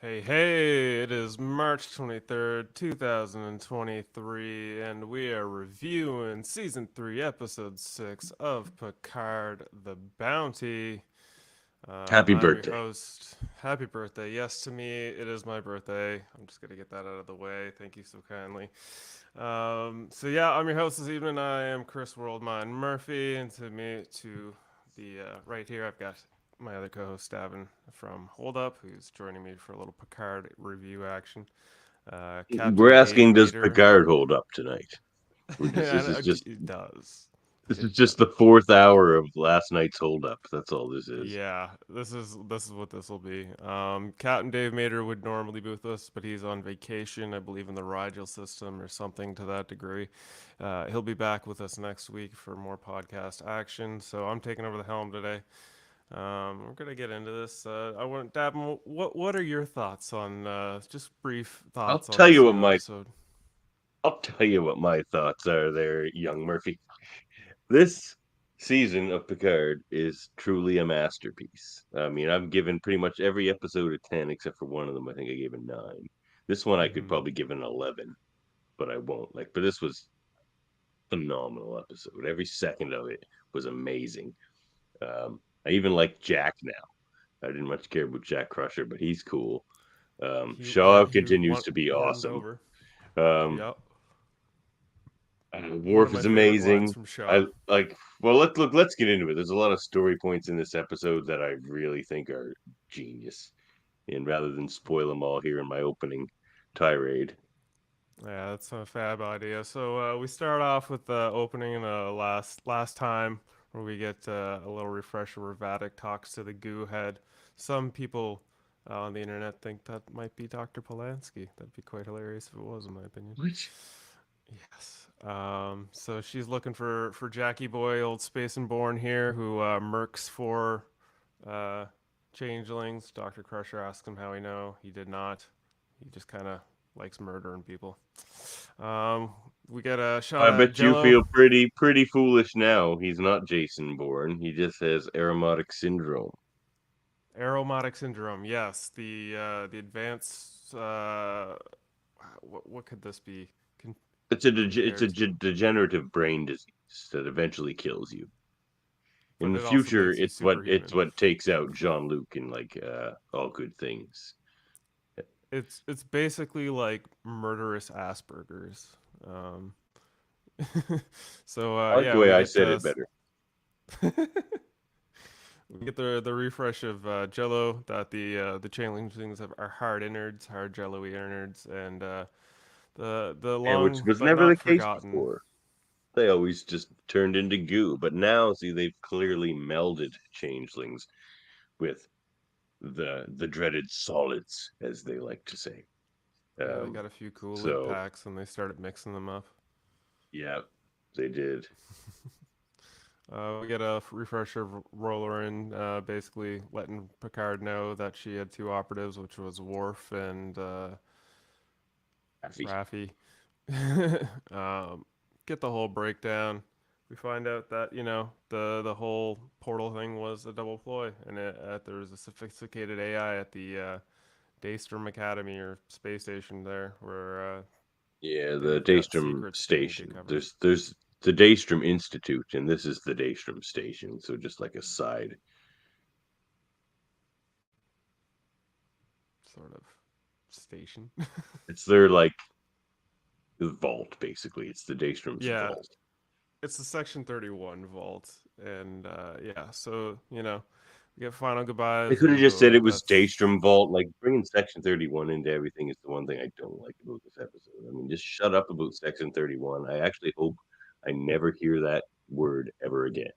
Hey, it is March 23rd, 2023, and we are reviewing Season 3, Episode 6 of Picard the Bounty. Happy I'm your birthday. host. Happy birthday. Yes, to me, it is my birthday. I'm just going to get that out of the way. Thank you so kindly. I'm your host this evening. I am Chris Worldmine Murphy, and to the right here, I've got my other co-host Davan from Hold Up, who's joining me for a little Picard review action. We're Captain Dave asking, does Mater. Picard hold up tonight? We're just this is just It does. this is It just the does. fourth hour of last night's hold up. That's all this is. Yeah, this is what this will be. Captain Dave Mater would normally be with us, but he's on vacation, I believe, in the Rigel system or something to that degree. He'll be back with us next week for more podcast action. So I'm taking over the helm today. We're gonna get into this. I want Dabin, what are your thoughts on just brief I'll thoughts on tell this you what new my episode? I'll tell you what my thoughts are there, young Murphy. This season of Picard is truly a masterpiece. I mean, I've given pretty much every episode a 10 except for one of them. I think I gave a 9. This one I could Mm-hmm. probably give an 11, but I won't. But this was phenomenal episode. Every second of it was amazing. I even like Jack now. I didn't much care about Jack Crusher, but he's cool. Shaw He continues to be warmed awesome. over. Um, Yep. One of Worf my is favorite lines amazing. from Shaw. I like. Well, let's get into it. There's a lot of story points in this episode that I really think are genius. And rather than spoil them all here in my opening tirade, Yeah, that's a fab idea. So we start off with the opening in the last time where we get a little refresher where Vatic talks to the goo head. Some people on the internet think that might be Dr. Polanski. That'd be quite hilarious if it was, in my opinion. which Yes. So she's looking for Jackie Boy, old Space and Born here, who mercs for uh, changelings. Dr. Crusher asks him how he know. He did not. He just kind of likes murdering people. Um, we get a shot I at bet you Jello. feel pretty foolish now. He's not Jason Bourne. He just has aromatic syndrome. Aromatic syndrome. Yes, the advanced. What could this be It's a compared to? degenerative brain disease that eventually kills you. In But the it also future, makes you it's superhuman. what takes out Jean Luc and all good things. It's basically like murderous Asperger's. Um, I like the yeah, way I said it better. we get the refresh of Jello that the changeling things are hard innards, hard jello-y innards, and the And which long was but never not the case forgotten. before. They always just turned into goo, but now see they've clearly melded changelings with the dreaded solids, as they like to say. Yeah, they got a few cool lit So packs and they started mixing them up. yeah, they did. We get a refresher of Rollerin, basically letting Picard know that she had two operatives, which was Worf and Happy. Raffi. um, get the whole breakdown. We find out that the whole portal thing was a double ploy, and there was a sophisticated AI at the Daystrom Academy or space station there, where Yeah, the they've got Daystrom secrets they need to station. cover. There's the Daystrom Institute, and this is the Daystrom station. So just like a side. Sort of station. It's their vault, basically. It's the Daystrom's Yeah, vault. it's the Section 31 vault, and yeah, so we get final They goodbyes, could have and just said it was that's Daystrom Vault. Like bringing Section 31 into everything is the one thing I don't like about this episode. I mean, just shut up about Section 31. I actually hope I never hear that word ever again.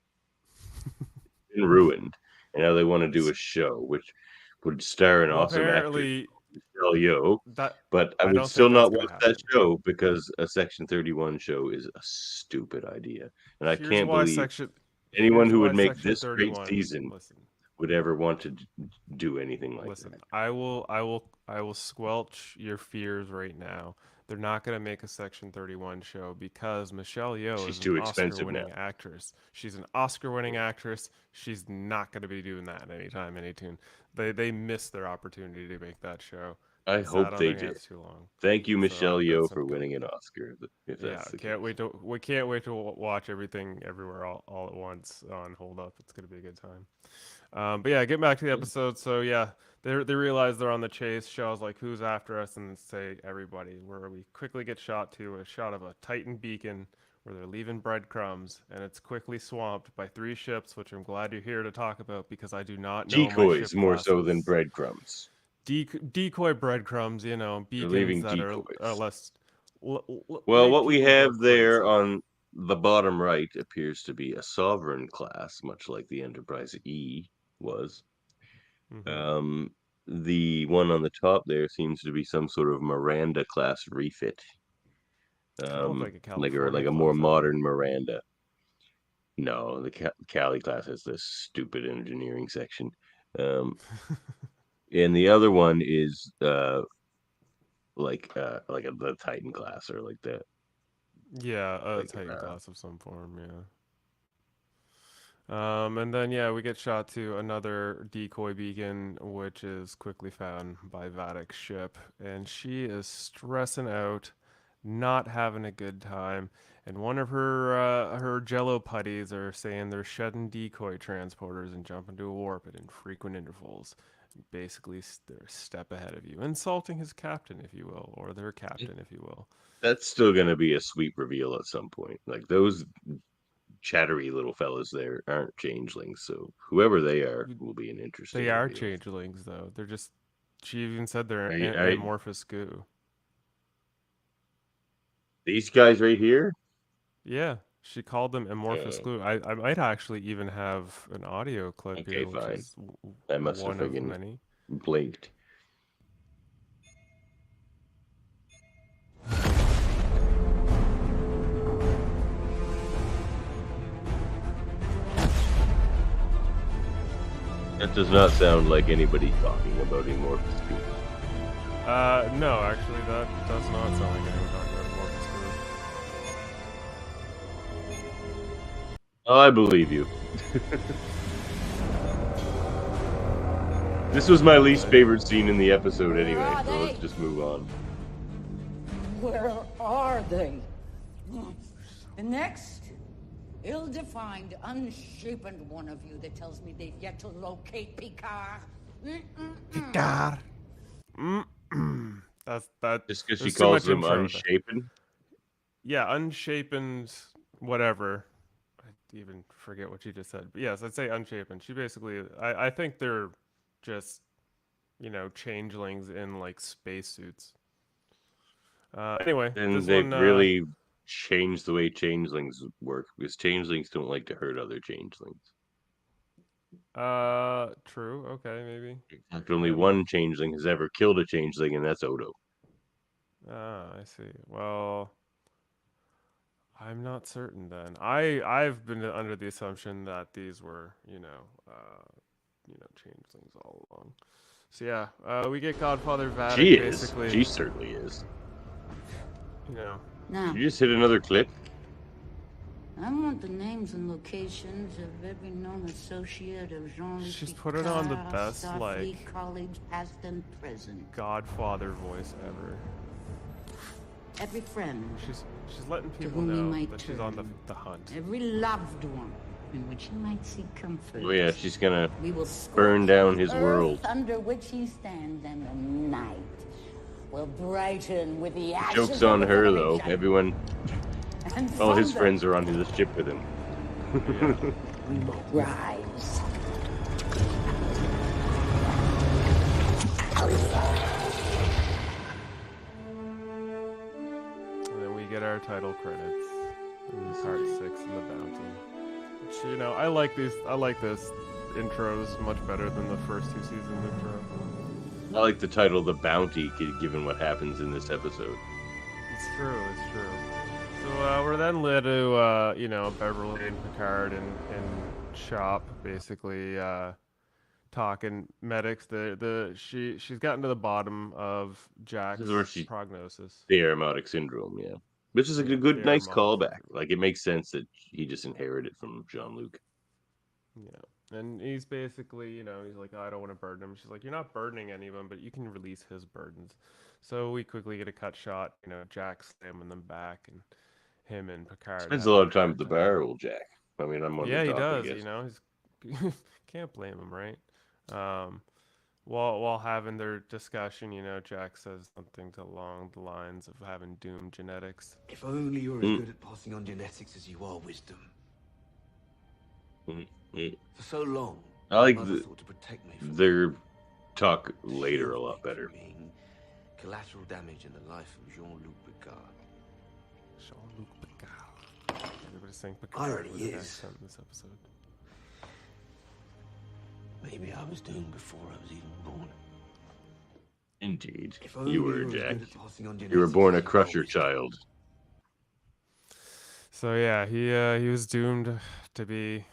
It's been ruined, and now they want to do a show which would star an well, awesome actress, apparently Michelle Yeoh, that but I I would don't think still that's not gonna watch that happen. show because a Section 31 show is a stupid idea, and I Here's can't why believe section anyone here's who why would make Section this great 31. season Listen, would ever want to do anything like listen. that. I will squelch your fears right now. they're not going to make a Section 31 show because Michelle Yeoh She's is an too expensive now. Oscar-winning actress. She's an Oscar-winning actress. She's not going to be doing that anytime, anytime. They missed their opportunity to make that show. I It sat hope on they their did. hands too long. Thank you, So Michelle Yeoh, that's for upcoming. winning an Oscar. If Yeah, that's the can't case. wait to we can't wait to watch everything everywhere all at once on Hold Up. It's gonna be a good time. But yeah, getting back to the episode. So yeah, they realize they're on the chase. Shaw's like, "Who's after us?" And say, "Everybody." Where we quickly get shot to a shot of a Titan beacon where they're leaving breadcrumbs, and it's quickly swamped by 3 ships, which I'm glad you're here to talk about because I do not know my Decoys ship more so than classes. breadcrumbs. Decoy breadcrumbs, They're beacons leaving that are decoys. less. Well, Make what we people go have there crazy. on the bottom right appears to be a Sovereign class, much like the Enterprise E was. Mm-hmm. Um, the one on the top there seems to be some sort of Miranda class refit. Kind of look like a Like California a more class, actually. modern Miranda. No, the Cali class has this stupid engineering section. Um, and the other one is the Titan class or like that. Yeah, a Like Titan class of some form, yeah. And then yeah, we get shot to another decoy beacon, which is quickly found by Vadic's ship, and she is stressing out, not having a good time. And one of her Jello putties are saying they're shedding decoy transporters and jumping to a warp at infrequent intervals. Basically, they're a step ahead of you, insulting his captain, if you will, or their captain, if you will. that's still going to be a sweet reveal at some point. Like those chattery little fellas there aren't changelings, so whoever they are will be an They interesting are reveal. changelings, though. They're just. She even said they're I amorphous goo. these guys right here. Yeah, she called them amorphous Uh, glue. I might actually even have an audio clip okay, here, which fine. is I must have one of friggin' many. blinked. That does not sound like anybody talking about amorphous goo. No, actually, that does not sound like anyone talking about amorphous Oh, I believe you. This was my least glue. favorite scene in the episode anyway, so let's just move on. Where are they? The next ill-defined, unshapen one of you that tells me they've yet to locate Picard. Picard. That's that. Just because she There's too calls much them intro there. unshapen. Yeah, unshapen, whatever. I even forget what she just said. But yes, I'd say unshapen. She basically, I think they're just, changelings in like spacesuits. Anyway, And this they've one, really changed the way changelings work because changelings don't like to hurt other changelings. true. Okay, maybe. In fact, only Yeah. one changeling has ever killed a changeling, and that's Odo. Ah, I see. Well, I'm not certain then. I've been under the assumption that these were, changelings all along. So yeah, we get Godfather She Vatic is. basically, She certainly is. you know, Now, Did you just hit another clip? I want the names and locations of every known associate of Jean-Luc she's Picard, put it on the best Starfleet colleagues, past and present. Godfather voice ever. Every friend, She's letting people whom you know might that she's on the turn. hunt. every loved one in which he might seek comfort. Oh yeah, she's gonna We will burn scorch down the his earth world. under which he stands, and the night will brighten with the ashes Joke's of on his her enemy though. giant. Everyone, And all his thunder, friends are on the ship with him. we will rise. And then we get our title credits in part 6 of the Bounty. Which, I like these. I like this intros much better than the first 2 seasons intro. I like the title "The Bounty," given what happens in this episode. It's true. It's true. So we're then led to Beverly and Picard and shop basically talking medics. She's gotten to the bottom of Jack's This is where she- prognosis. The aromatic syndrome, yeah. Which is a Yeah, good, the nice aromatic callback. syndrome. Like, it makes sense that he just inherited from Jean-Luc. Yeah, and he's basically, he's like, I don't want to burden him. She's like, you're not burdening anyone, but you can release his burdens. So we quickly get a cut shot, Jack slamming them back, and him and Picard Spends a having lot of time hard at the bar, old Jack. I mean, I'm on Yeah, the he top, I does. guess. He's can't blame him, right? While having their discussion, Jack says something along the lines of having doomed genetics. If only you're as good at passing on genetics as you are wisdom. For so long, I like my mother thought to protect me from their talk later a lot better. being collateral damage in the life of Jean-Luc Picard. Jean-Luc Picard. Everybody's saying Picard Irony with an is- accent in this episode. Maybe I was doomed before I was even born. Indeed. If only You were, as Jack. good at passing on You were genetics born as a you are crusher wisdom. child. So yeah, he was doomed to be,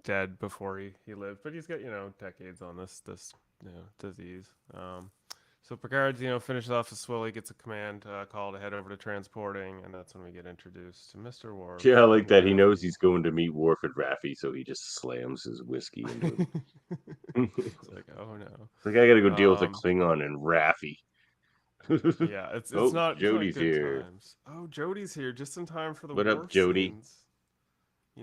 dead before he lived. But he's got decades on this disease. So Picard, finishes off his swill. He gets a command call to head over to transporting, and that's when we get introduced to Mr. Worf. Yeah, I like that. He and knows Raffi. he's going to meet Worf and Raffi, so he just slams his whiskey into him. It's like, oh no. It's like, I gotta go deal with a Um, Klingon and Raffi. Yeah, it's Oh, not Jody's good here. times. Oh, Jody's here just in time for the What up, Worf Jody? scenes.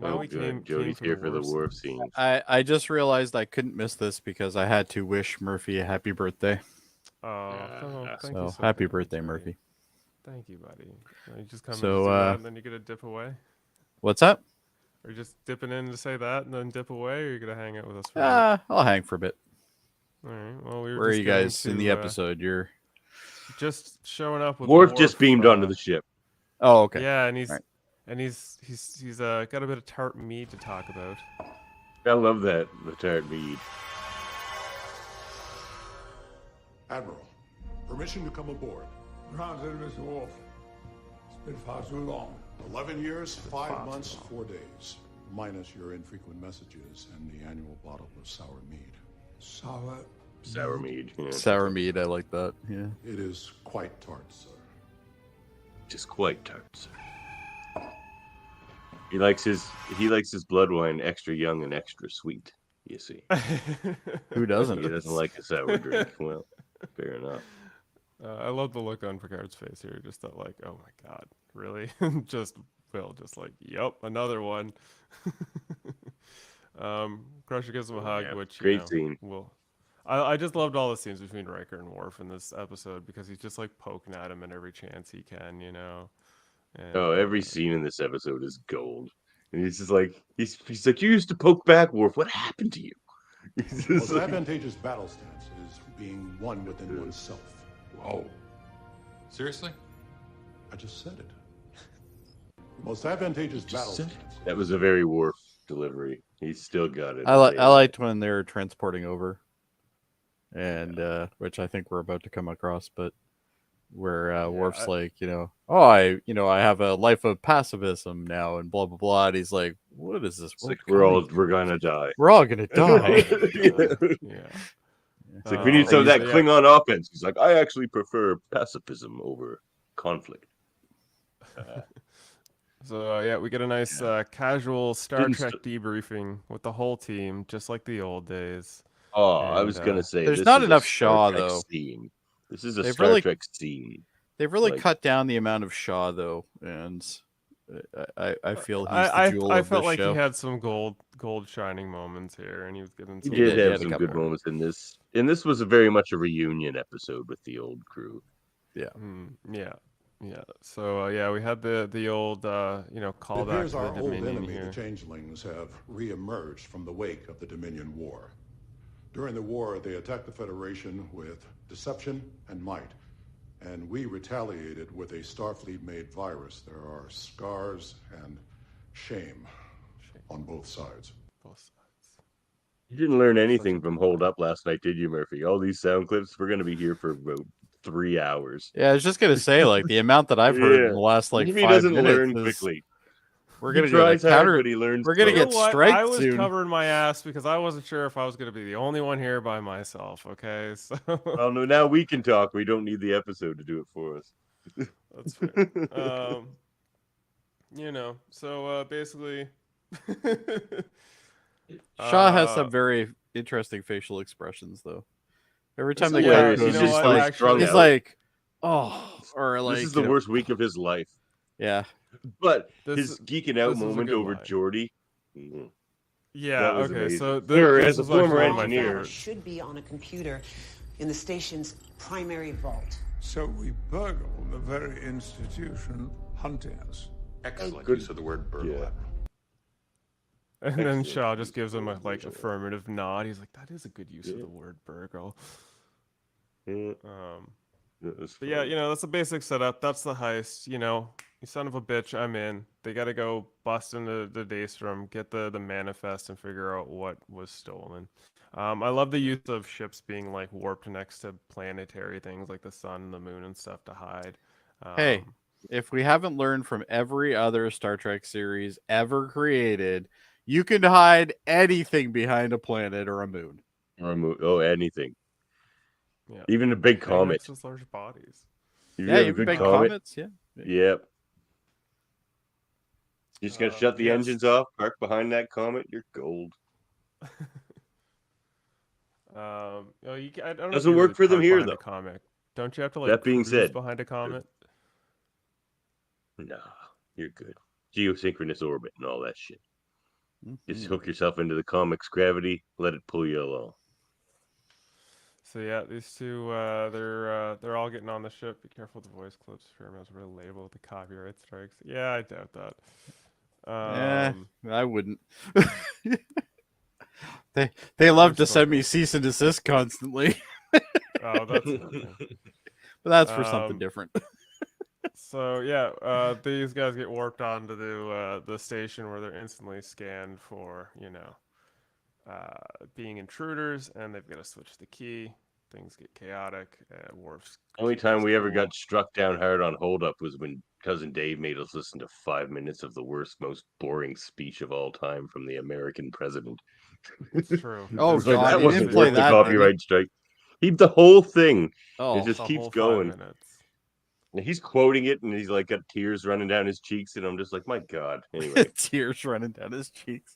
Oh, We good. came Jody's here for the Worf scenes. scene. I just realized I couldn't miss this because I had to wish Murphy a happy birthday. Thank So you happy kindly, birthday, Jody. Murphy. Thank you, buddy. You just come So, and do that, and then you get to dip away. What's up? Or just dipping in to say that and then dip away, or you're gonna hang out with us for a bit? I'll hang for a bit. All right. Well, we were Where are just you getting guys in to, the episode? You're just showing up with Worf just beamed onto the ship. oh okay. Yeah, and Right. he's got a bit of tart mead to talk about. I love that, the tart mead. Admiral, permission to come aboard. Granted, Mr. Worf. It's been far too long. 11 years, 5 months, 4 days. Minus your infrequent messages and the annual bottle of sour mead. Sour mead. Yeah. Sour mead, I like that. Yeah. It is quite tart, sir. Just quite tart, sir. He likes his blood wine extra young and extra sweet, you see. Who doesn't? He doesn't like a sour drink. Well, fair enough. I love the look on Picard's face here. Just that, like, oh my god, really? just like, yep, another one. Crusher gives him a hug, Yeah, which great scene. I just loved all the scenes between Riker and Worf in this episode because he's just like poking at him at every chance he can, And, Oh, every scene in this episode is gold. And he's just like, he's like, you used to poke back, Worf. What happened to you? He's The just most like, advantageous battle stance is being one within oneself. Oh. Seriously? I just said it. The most advantageous battle said it. stance. that was a very Worf delivery. He's still got it. I liked when they were transporting over, and which I think we're about to come across, but where Worf's like, I have a life of pacifism now, and blah blah blah. And he's like, what is this? It's like we're gonna die. We're all gonna die. yeah. It's like we need some of that yeah. Klingon offense. He's like, I actually prefer pacifism over conflict. So yeah, we get a nice casual Star Didn't Trek debriefing with the whole team, just like the old days. Oh, I was And, gonna say there's this not is a enough Star Shaw, Trek though. Scene. This is a They've Star really- Trek scene. They've really Like- cut down the amount of Shaw though, and I feel he's I the jewel I of felt this like show. he had some gold shining moments here, and he was getting He some. did he have had a some couple good more. moments in this. And this was a very much a reunion episode with the old crew. Yeah. So yeah, we had the old It callback appears to our the old Dominion enemy, here. the Changelings, have re-emerged from the wake of the Dominion War. During the war, they attacked the Federation with deception and might, and we retaliated with a Starfleet-made virus. There are scars and shame on both sides. Both sides. You didn't learn anything from Hold Up last night, did you, Murphy? All these sound clips, we're gonna be here for about 3 hours. Yeah, I was just gonna say, like the amount that I've heard in the last like Maybe 5 doesn't minutes learn is, quickly. We're He gonna get tries hard, counter. but he learns We're gonna slow. You know get what? striked I was soon. covering my ass because I wasn't sure if I was going to be the only one here by myself. Okay, so Well, no, now we can talk. We don't need the episode to do it for us. that's fair. So basically, Shaw has uh, some very interesting facial expressions, though. Every time It's they hilarious. cut to you him, know he's what? so like, strung he's out. like, oh, or like, This is the worst week of his life. Yeah. But This- his geeking out this was a moment good over line. Jody. yeah. That was Okay, amazing. so Sir, this as a was actually former one of my engineer- favorites. Should be on a computer in the station's primary vault. So we burgle the very institution hunting us. Excellent Good. use of the word burgle, Yeah. Admiral. And then Excellent Shaw use just gives of him the a word like burgle. affirmative nod. He's like, "That is a good use of Yeah. the word burgle." Yeah, But was yeah, fun. that's the basic setup. That's the heist. You son of a bitch, I'm in. They got to go bust into the Daystrom, get the manifest, and figure out what was stolen. I love the use of ships being like warped next to planetary things like the sun and the moon and stuff to hide. Hey, if we haven't learned from every other Star Trek series ever created, you can hide anything behind a planet or a moon. Oh, anything. Yeah. Even a big Thing comet. next to large bodies. If you Yeah, have a even big big comet, comets. Yeah. Yep. You just gotta shut the yes. engines off, park behind that comet, you're gold. I don't know if Doesn't you work really for them park here, behind though. a comet. Don't you have to like That being cruise said, behind a comet? Nah, you're good. Geosynchronous orbit and all that shit. Just Mhm. hook yourself into the comic's gravity, let it pull you along. So yeah, these two, they're all getting on the ship. Be careful with the voice clips. Fairman's really label with the copyright strikes. Yeah, I doubt that. I wouldn't. They love to They're send me still cease and desist constantly, Oh, that's nothing. but that's for something Um, different. So yeah, these guys get warped onto the station where they're instantly scanned for being intruders, and they've got to switch the key. Things get chaotic. Worf's Only time we ever cool. got struck down hard on holdup was when Cousin Dave made us listen to 5 minutes of the worst, most boring speech of all time from the American president. It's true. Oh, It's like, God, that he wasn't didn't play worth the that, did he? copyright strike. The whole thing. Oh, It just The keeps whole 5 going. minutes. And he's quoting it, and he's like got tears running down his cheeks, and I'm just like, my God. Anyway, tears running down his cheeks.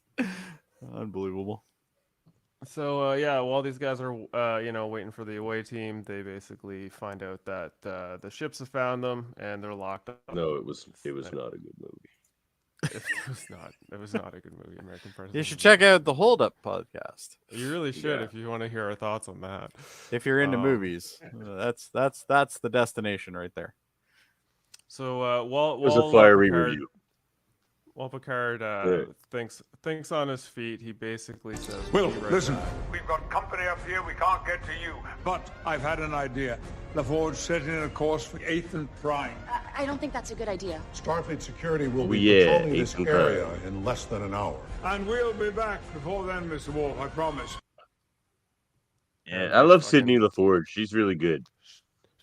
Unbelievable. So yeah, while these guys are waiting for the away team, they basically find out that the ships have found them and they're locked up. no, it was not a good movie. It was not a good movie. American President. You should check out the Hold Up podcast You really should Yeah. if you want to hear our thoughts on that. if you're into Um, movies. That's the destination right there. So while It was a fiery review. While Picard thinks on his feet, he basically says, Will, "Be right listen. back." We've got company up here. We can't get to you. But I've had an idea. LaForge setting a course for 8th and Prime. I don't think that's a good idea. Starfleet security will be Yeah, patrolling this Ethan area Prime. in less than an hour. And we'll be back before then, Mr. Wolf, I promise. Yeah, I love Sydney LaForge. She's really good.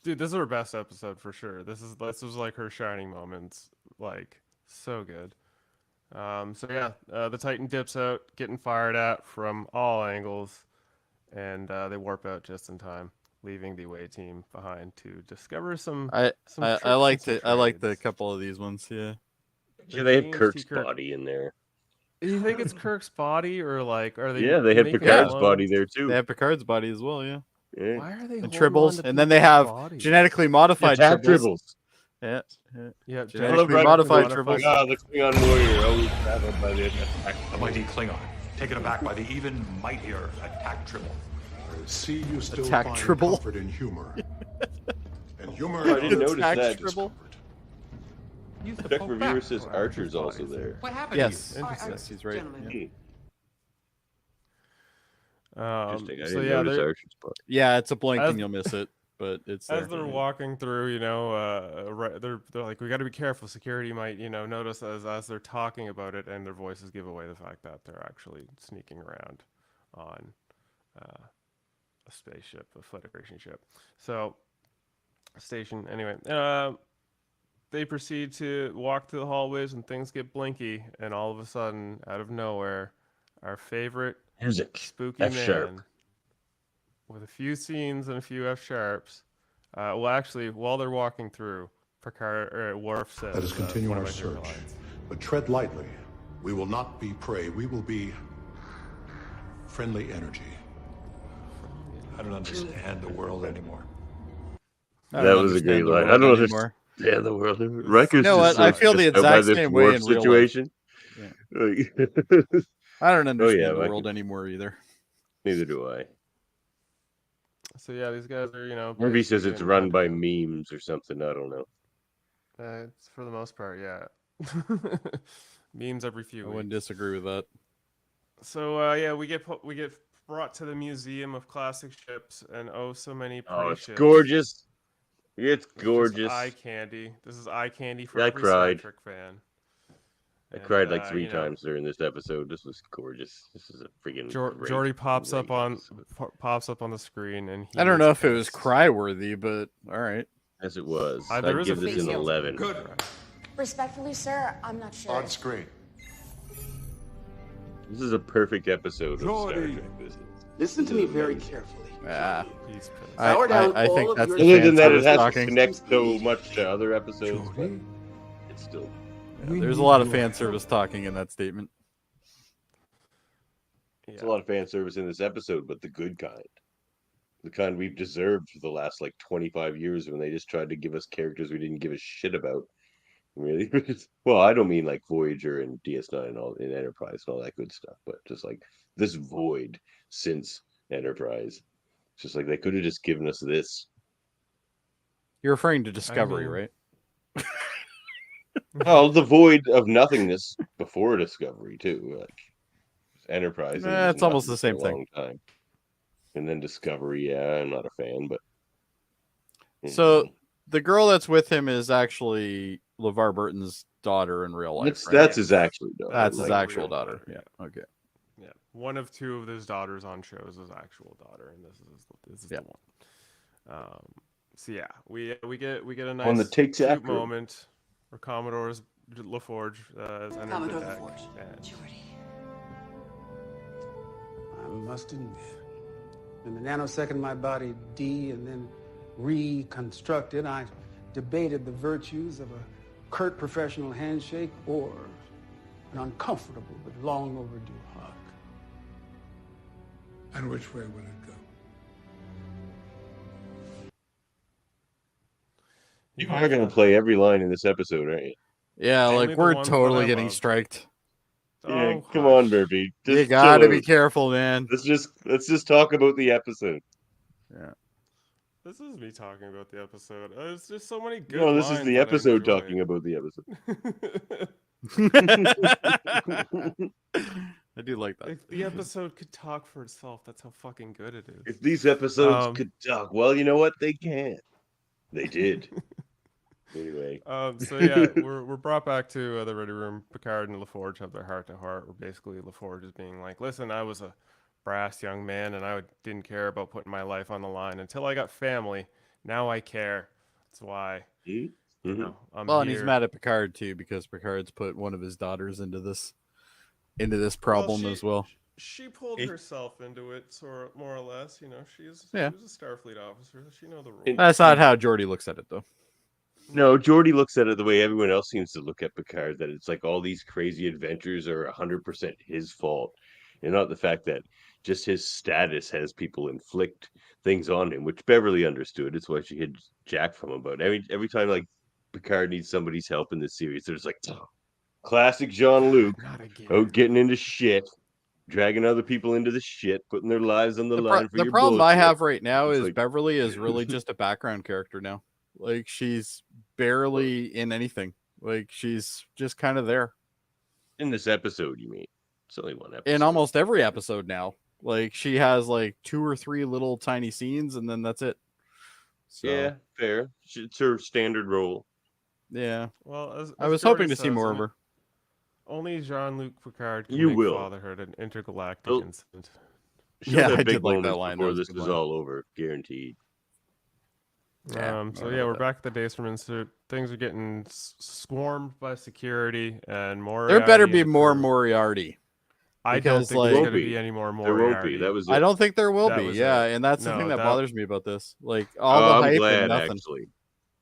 Dude, this is her best episode for sure. This was like her shining moments. Like, so good. So yeah, the Titan dips out, getting fired at from all angles, and they warp out just in time, leaving the away team behind to discover some. I tricks liked and it. some I liked the trades. couple of these ones. Yeah. Yeah, they have changed Kirk's Kirk. body in there. Do you think it's Kirk's body, or like are they? Yeah, they had making Picard's clones? body there too. They have Picard's body as well. Yeah. Yeah. Why are they And holding tribbles, on to and then they people's have bodies? genetically modified Attack tribbles. tribbles. Yeah. Yeah, Genetically modified tribbles. Ah, the Klingon warrior always battled by the attack. A mighty Klingon, taken aback by the even mightier attack tribble. See, you still Attack find tribble. comfort in humor. And humor I didn't notice Attack that. tribble. Deck reviewer says Archer's also there. What happened Yes. to you? Yes, he's right. Gentlemen. Yeah. Interesting. I So didn't yeah, notice they're- Archer's body. Yeah, it's a blink As- and you'll miss it, but it's as there. they're walking through, they're like, we got to be careful. Security might, notice as they're talking about it, and their voices give away the fact that they're actually sneaking around on a spaceship, a Federation ship. So, station. Anyway, they proceed to walk through the hallways and things get blinky, and all of a sudden, out of nowhere, our favorite Music. spooky F sharp. man with a few scenes and a few F sharps. Well, actually, while they're walking through, Worf says, Let us continue one of our my favorite search. lines. But tread lightly. We will not be prey. We will be friendly energy. I don't understand the world anymore. I That don't was a great understand the line. I world don't anymore. understand the world. Riker's You know just what? I so feel the stressed out by exact this same way Worf in real life. situation. Yeah. Like- I don't understand yeah, the I world can- anymore either. Neither do I. So yeah, these guys are, Murphy says basically it's getting run hunted by down. memes or something. I don't know. It's for the most part, yeah. Memes every few I weeks. wouldn't disagree with that. So yeah, we get brought to the Museum of Classic Ships, and oh, so many pretty Oh, it's ships. gorgeous. It's It's gorgeous. just eye candy. This is eye candy for I every Star cried. Trek fan. I And, cried like 3 you know, times during this episode. This was gorgeous. This is a freaking great, Jody pops great up on episode. the screen, and I don't is know if it was pissed. cry-worthy, but all right. As it was. There I'd is give a this an female 11. Good. Respectfully, sir, I'm not sure. On screen. This is a perfect episode of Star Jody. Trek business. Listen to me very carefully. Yeah. He's pissed. Power down I all think of that's your- the Other fan than that, it service has talking. to connect so much to other episodes, but Jody? it's still. Yeah, there's a lot of fan service talking in that statement. It's a lot of fan service in this episode, but the good kind. The kind we've deserved for the last, 25 years when they just tried to give us characters we didn't give a shit about. Really? Well, I don't mean like Voyager and DS9 and all in Enterprise and all that good stuff, but just like this void since Enterprise. It's just like they could have just given us this. You're referring to Discovery, right? Well, the void of nothingness before Discovery too. Like Enterprise. It's almost the same for a thing. long time. And then Discovery, yeah, I'm not a fan, but So the girl that's with him is actually LeVar Burton's daughter in real life. that's right? that's his actual daughter. That's his like, actual real daughter. daughter, Yeah. Okay. Yeah, one of 2 of his daughters on shows is actual daughter, and this is Yeah. the one. So yeah, we get a nice One that takes cute after him. moment where Commodore's LaForge has entered Commodore the deck. LaForge. and- Jody. I must admit, in the nanosecond my body and then reconstructed, I debated the virtues of a curt professional handshake or an uncomfortable but long overdue hug. And which way would it go? You are gonna play every line in this episode, aren't you? Yeah, Only like the we're ones that totally I getting love. striked. Yeah, Oh, come on, hush. Murphy. You Just gotta chill be out. careful, man. Let's just talk about the episode. Yeah. This is me talking about the episode. There's just so many good. No, this is lines the that I episode enjoy. talking about the episode. I do like that. If the episode could talk for itself, that's how fucking good it is. If these episodes Um, could talk, well, you know what? They can. They did. Anyway, So yeah, we're brought back to the ready room. Picard and LaForge have their heart to heart. Where basically LaForge is being like, "Listen, I was a brass young man, and I didn't care about putting my life on the line until I got family. Now I care. That's why. You know, I'm Well, and here." he's mad at Picard too because Picard's put one of his daughters into this problem as well. She pulled herself into it, more or less. You know, she was a Starfleet officer. She know the rules. That's not how Geordi looks at it, though. no, Geordi looks at it the way everyone else seems to look at Picard, that it's like all these crazy adventures are 100% his fault, and not the fact that just his status has people inflict things on him, which Beverly understood. It's why she hid Jack from him. But every time like Picard needs somebody's help in this series, there's like classic Jean-Luc out getting into shit, dragging other people into the shit, putting their lives on the line for The your problem I bullshit. have right now It's is like- Beverly is really just a background character now. Like she's barely in anything. Like she's just kind of there. In this episode, you mean? It's only one episode. In almost every episode now. Like she has like 2 or 3 little tiny scenes and then that's it. So, Yeah, fair. It's her standard role. Yeah. Well, I was hoping to see more of her. Only Jean-Luc Picard can You make will. fatherhood an intergalactic Oh. incident. She'll Yeah, have I big did like that moments line. That before was a this good is line. all over, guaranteed. So yeah, we're back at the Daystrom Institute. Things are getting swarmed by security, and Moriarty. There better be and the more crew. Moriarty. I don't Because, think like, there's going to be any more There Moriarty. won't be. That was it. I don't think there will That be. was Yeah, it. and that's the No, thing that that- bothers me about this. Like all Oh, the I'm hype glad, and nothing. actually.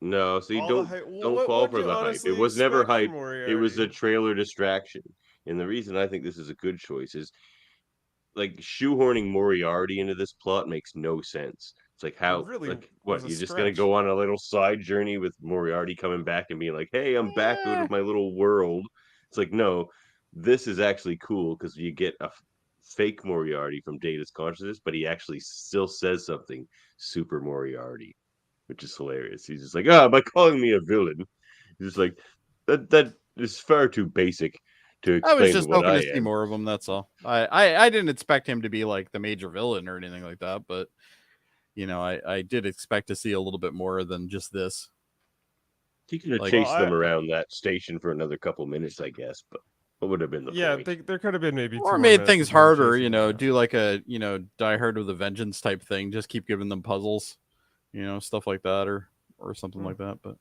No, see, All the don't hype- don't what- fall what'd for you the hype. honestly It was never expect hype. from It was a Moriarty? trailer distraction. And the reason I think this is a good choice is like shoehorning Moriarty into this plot makes no sense. It's like how really like was what a you're just gonna stretch. go on a little side journey with Moriarty coming back and being like, "Hey, I'm back out of my little world." It's like, no, this is actually cool because you get a fake Moriarty from Data's consciousness, but he actually still says something super Moriarty, which is hilarious. He's just like, by calling me a villain, he's just like, that is far too basic to I explain was just what hoping I to see am. more of him. That's all. I didn't expect him to be like the major villain or anything like that, but you know, I did expect to see a little bit more than just this. He could have Like- chased Well, them around that station for another couple minutes, I guess, but what would have been the point? There could have been maybe Or 2 made more things minutes of him harder, chasing you them know, down. do like a, you know, Die Hard with a Vengeance type thing. Just keep giving them puzzles, you know, stuff like that, or something like that. But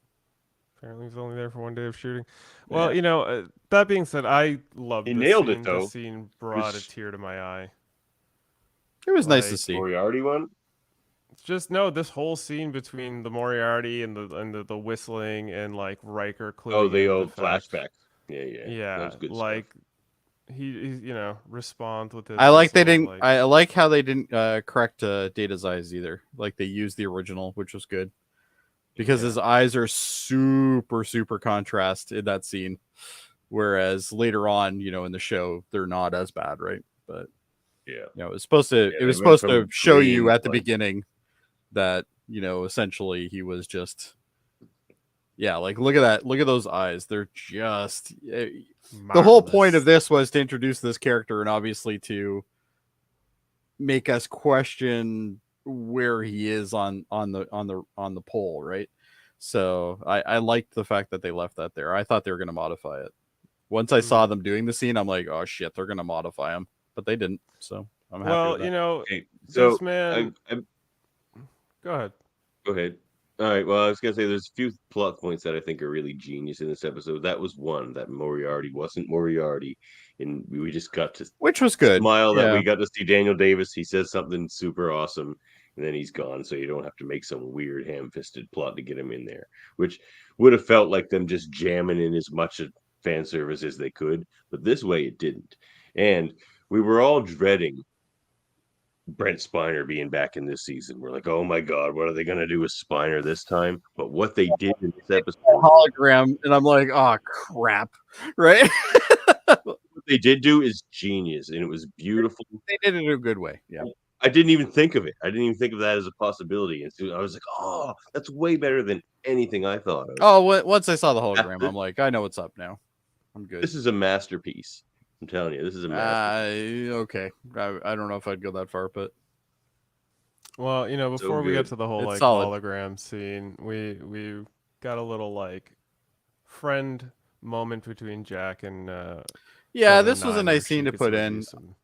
Apparently, he was only there for 1 day of shooting. Well, Yeah. you know, that being said, I loved He the nailed scene. it, though. The scene brought a was- tear to my eye. it was nice to Like, see. Moriarty one? It's just no, this whole scene between the Moriarty and the whistling and like Riker cluing Oh, the into old fact. flashback. Yeah. That Yeah, was good like stuff. he you know responds with his. I like they whistle, didn't. like- I like how they didn't correct Data's eyes either. Like they used the original, which was good, because his eyes are super contrast in that scene, whereas later on, you know, in the show, they're not as bad, right? But Yeah. you know, it's supposed to. Yeah, It was they went supposed to from show you green, at the like- beginning that, you know, essentially he was just. Yeah, like look at that. Look at those eyes. They're just. The whole point of this was to introduce this character and obviously to make us question where he is on the pole, right? So I liked the fact that they left that there. I thought they were going to modify it. Once I saw them doing the scene, I'm like, oh shit, they're going to modify him, but they didn't. So I'm happy. Well, with that. you know, Okay, so this man. I- Go ahead. Go ahead. All right. Well, I was gonna say there's a few plot points that I think are really genius in this episode. That was one, that Moriarty wasn't Moriarty, and we just got to which was good. smile that Yeah. we got to see Daniel Davis. He says something super awesome, and then he's gone. So you don't have to make some weird ham-fisted plot to get him in there, which would have felt like them just jamming in as much fan service as they could. But this way, it didn't, and we were all dreading Brent Spiner being back in this season. We're like, oh my god, what are they gonna do with Spiner this time? But what they did in this episode, Hologram, and I'm like, oh crap, right? what they did do is genius, and it was beautiful. They did it in a good way. Yeah. I didn't even think of it. I didn't even think of that as a possibility. And so I was like, oh, that's way better than anything I thought of. Oh, once I saw the hologram, I'm like, I know what's up now. I'm good. This is a masterpiece. I'm telling you, this is a masterpiece. Okay. I don't know if I'd go that far, but Well, you know, So before we get good. to the whole It's like solid. hologram scene, we got a little like friend moment between Jack and yeah, Trevor this was a Nine, nice where she scene to gets put to in. review some-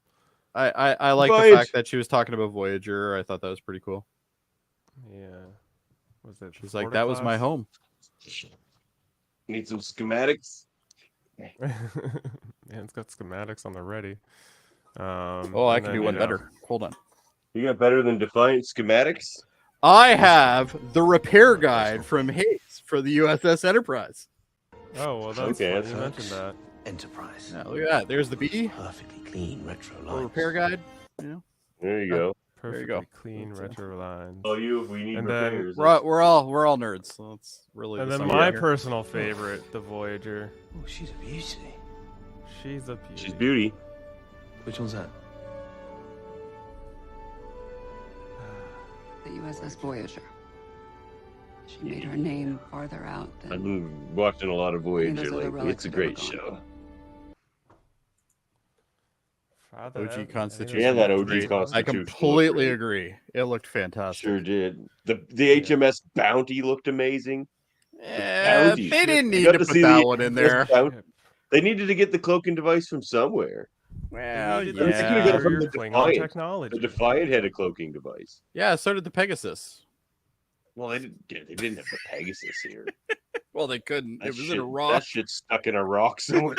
I like the Voyage. fact that she was talking about Voyager. I thought that was pretty cool. Yeah. Was that She's like, Florida that was my class? home. Need some schematics. Yeah, it's got schematics on the ready. Oh, I and can then, do you one know- better. Hold on. You got better than Defiant schematics? I have the repair guide from Heist for the USS Enterprise. Oh, well, that's Okay, fun. that's You mentioned that. Enterprise. Yeah, look at that. There's the B. Perfectly clean retro The lines. repair guide. You know, There you go. There you Perfectly go. clean retro lines. Oh, you, if we need And then- repairs. we're all nerds. So that's really. And the then sum my here. personal favorite, the Voyager. Oh, she's a beauty. She's a beauty. She's beauty. Which one's that? The USS Voyager. She made her name farther out I've than been watching a lot of Voyager those other lately. relics It's a have great ever gone. show. Father OG Adam, Constitution. Yeah, that OG Great. Constitution I looked completely great. agree. It looked fantastic. Sure did. The HMS Bounty looked amazing. They didn't You need got to to put see that the one in HMS there. Bounty. They needed to get the cloaking device from somewhere. Well, needed They that could've got it yeah. from the Klingon Defiant. technology. The Defiant had a cloaking device. Yeah, so did the Pegasus. Well, they didn't have the Pegasus here. Well, they couldn't. That It was shit, in a rock. That shit's stuck in a rock somewhere.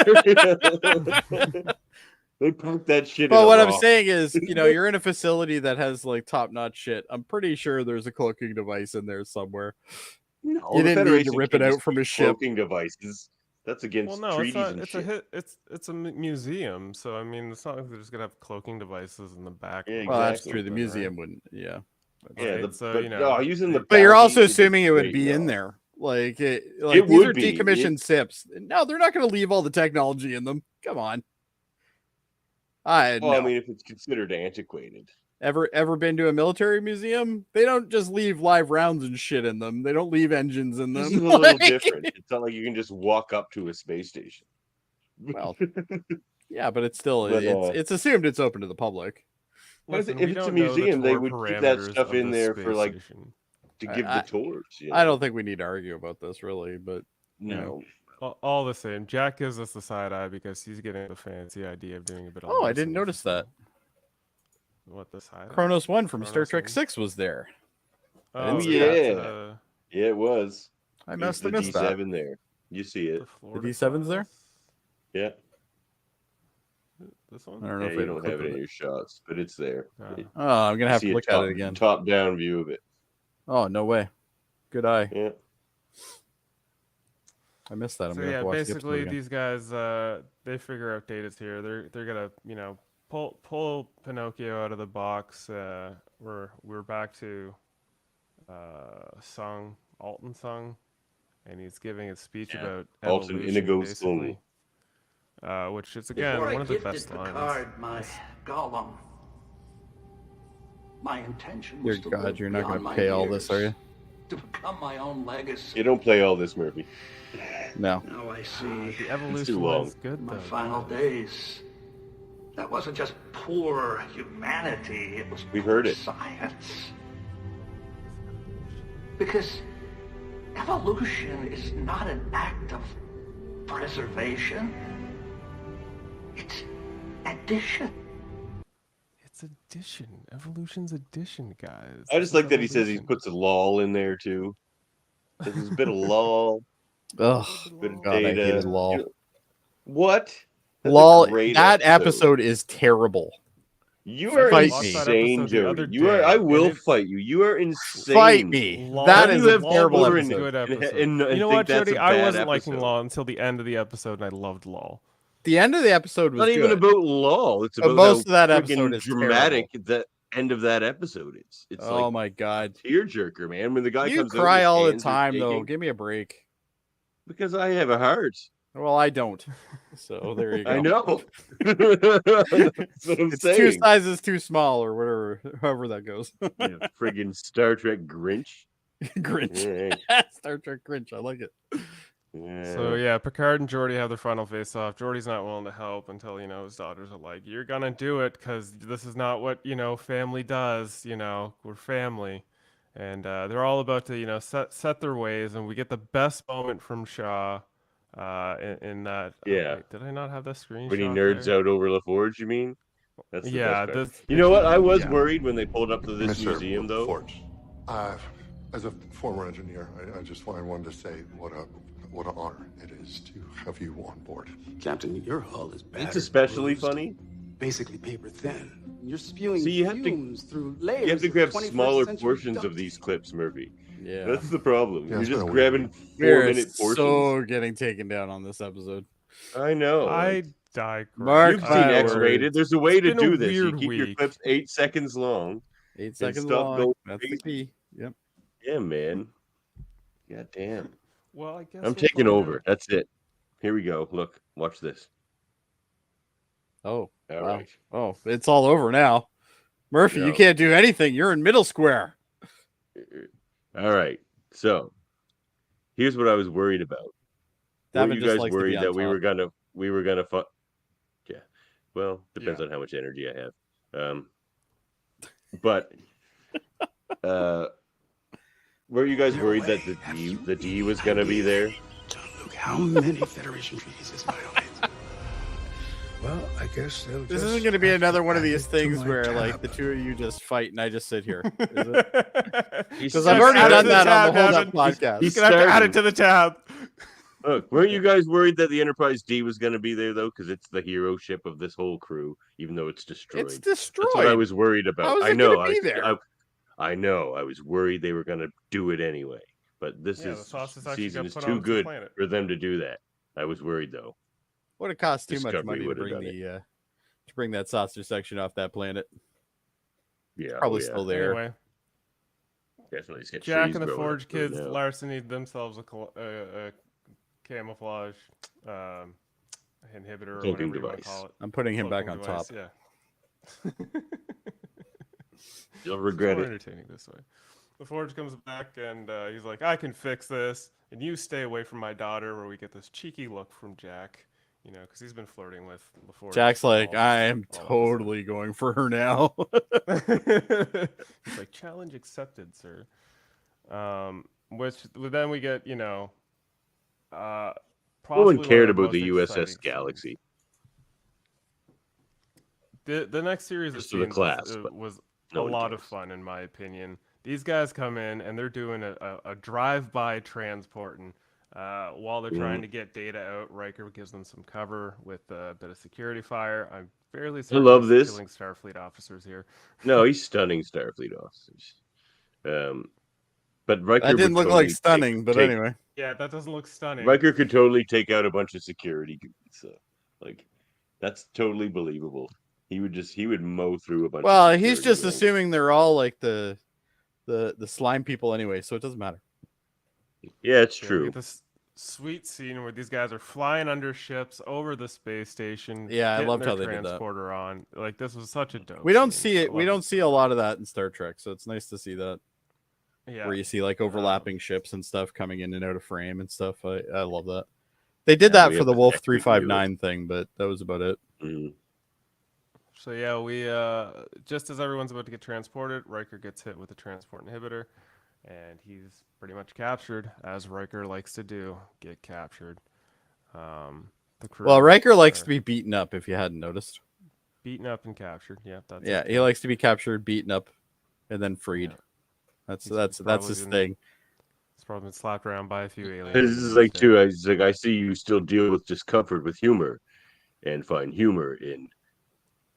They put that shit in Well, a what rock. I'm saying is, you're in a facility that has like top-notch shit. I'm pretty sure there's a cloaking device in there somewhere. No, You the didn't need to Federation rip can't it out just from be a ship. cloaking devices. That's against Well, no, it's treaties not. and It's shit. it's a museum, so I mean, it's not like they're just gonna have cloaking devices in the back. Yeah, Well, that's exactly. true. The museum wouldn't. Yeah. Yeah, Right, so, but no, using the. But you're bounty also is assuming it would great, be in no. there. Like these would are be. decommissioned ships. No, they're not going to leave all the technology in them. Come on. Well, no. I mean, if it's considered antiquated. Ever been to a military museum? They don't just leave live rounds and shit in them. They don't leave engines in them. This is a little different. It's not like you can just walk up to a space station. Well, yeah, but it's still But, it's assumed it's open to the public. Listen, if we it's a don't know the museum, they tour would keep that parameters stuff of in the there space for like station. to give the tours. You know? I don't think we need to argue about this really, but No. All the same, Jack gives us the side eye because he's getting the fancy idea of doing a bit of. Oh, I didn't notice that. What the side? Kronos 1 from Star Kronos Trek 1? 6 was there. Oh yeah. Yeah, it was. I must the have missed that. D7 there. You see it. The D7's there? Yeah. This one? I don't know Yeah, if you don't have it in it. your shots, but it's there. Oh, I'm gonna have See to a look at it again. Top-down view of it. Oh, no way. Good eye. Yeah. I missed that. I'm So gonna have yeah, to watch the episode basically again. these guys they figure out Data's here. They're gonna pull Pinocchio out of the box. We're back to Alton Sung, and he's giving a speech about Alton evolution, Inigo basically. Which is again Before one I of the gifted best lines. Picard my golem, my intention Dear was to God, live you're not beyond gonna my pay all years, this, are you? to become my own legacy. You don't play all this, Murphy. No. Now I see The evolution too long. was good my though. final days. That wasn't just poor humanity, it was We've heard poor it. science. Because evolution is not an act of preservation. It's addition. It's addition. Evolution's addition, guys. I just like that he says he puts a lol in there too. There's a bit of lol. Ugh. Bit of God, I data. hated lol. What? That's a Lol. great That episode is terrible. You are Fight insane, me. The other Jody. You are. I day, will and it- fight you. You are insane. Fight me. Law That How is do you a have terrible children episode. Good episode. and You know think what, that's Jody? a I bad wasn't liking episode? Law until the end of the episode, and I loved Law. The end of the episode was Not even good. about lol. It's But about most how of that friggin' episode is dramatic. The end of that episode is. It's Oh like my God. tearjerker, man. When the guy You comes out, cry his all the hands are time though. shaking. Give me a break. Because I have a heart. Well, I don't. So there you go. I know. That's what I'm It's saying. 2 sizes too small or whatever, however that goes. You friggin' Star Trek Grinch. Grinch. Yeah. Star Trek Grinch. I like it. So yeah, Picard and Geordi have their final face-off. Geordi's not willing to help until his daughters are like, "You're gonna do it because this is not what family does. We're family." And they're all about to set their ways, and we get the best moment from Shaw in that. Yeah. Wait, did I not have the screenshot? When he nerds there? out over LaForge, you mean? That's the Yeah, best part. this- You know what? I was Yeah. worried when they pulled up to this Mr. museum, though. Forge, as a former engineer, I just wanted to say what an honor it is to have you on board. Captain, your hull is battered, It's especially bruised, funny. basically paper thin. You're spewing See, you have to- fumes through layers. You have to of grab 21st smaller century portions duct of these tape. clips, Murphy. Yeah. That's the problem. Yeah, You're it's been just a week. grabbing We're 4-minute portions. so getting taken down on this episode. I know. I digress. Mark You've seen my X-rated. words. There's a way to It's been a do this. You weird keep your week. clips 8 seconds long. 8 And seconds stuff long. goes That's the crazy. key. Yep. Yeah, man. God damn. Well, I guess I'm we'll taking find over. out. That's it. Here we go. Look, watch this. Oh. All wow. right. Oh, it's all over now. Murphy, you No. can't do anything. You're in middle square. All right. So, here's what I was worried about. Davin Were you just guys likes to be worried on that we top. were gonna fuck? Yeah. Well, depends on how much energy I have. But were you guys worried that the D was gonna be there? John Luke, how many Federation treaties has violated? Well, I guess they'll This just isn't going to be have another one of add these it to things my where tab. like the two of you just fight and I just sit here. Is it? Because I've Just already add it done to the that on the tab, Hold Up Davan. podcast. He's gonna have to add it to the tab. Look, weren't you guys worried that the Enterprise D was going to be there though? Because it's the hero ship of this whole crew, even though it's destroyed. It's destroyed. That's what I was worried about. How is I it know. going to be there? I know. I was worried they were going to do it anyway. But this The sausage actually season got is put too on the good planet. for them to do that. I was worried though. Would have cost too much Discovery money to would have bring done to bring that sausage section off that planet. Yeah, Probably still there. Anyway, definitely. It's got Jack trees and the growing Forge up right kids now. larcenied themselves a camouflage inhibitor or Cloaking whatever you want to device. call it. I'm putting him back Cloaking on device, top. Yeah. You'll regret More it. entertaining this way. The Forge comes back and he's like, "I can fix this, and you stay away from my daughter." Where we get this cheeky look from Jack, you know, because he's been flirting with the Forge. Jack's like, all- I am all totally going for her now. He's like, "Challenge accepted, sir." Which then we get, you know, No possibly one cared one about of the most USS exciting Galaxy. The next series of Just for the scenes class, was, but was a no one lot of cares. fun, in my opinion. These guys come in and they're doing a drive-by transporting while they're trying to get data out. Riker gives them some cover with a bit of security fire. I'm fairly certain love he's this. killing Starfleet officers here. No, he's stunning Starfleet officers. But Riker That didn't would look like totally stunning, but anyway. Yeah, that doesn't look stunning. Riker could totally take out a bunch of security guards. So, like, that's totally believable. He would mow through a bunch. Well, of he's security just guards. assuming they're all like the slime people anyway, so it doesn't matter. Yeah, it's We true. get this sweet scene where these guys are flying under ships over the space station. Yeah, I getting loved their how they did that. transporter on. Like, this was such a dope. We don't scene. see I it. We love don't see a lot of that in Star Trek, so it's nice to see that. Yeah. Where you see like overlapping ships and stuff coming in and out of frame and stuff. I love that. They did that we for have the to Wolf actually do 359 thing, but that was about it. So yeah, we just as everyone's about to get transported, Riker gets hit with a transport inhibitor, and he's pretty much captured, as Riker likes to do, get captured. The crew, Well, Riker likes to be beaten up, if you hadn't noticed. beaten up and captured. Yeah, that's Yeah, it. he likes to be captured, beaten up, and then freed. Yeah. That's He's probably his been- thing. He's probably been slapped around by a few aliens. This is like too. I see you still deal with discomfort with humor, and find humor in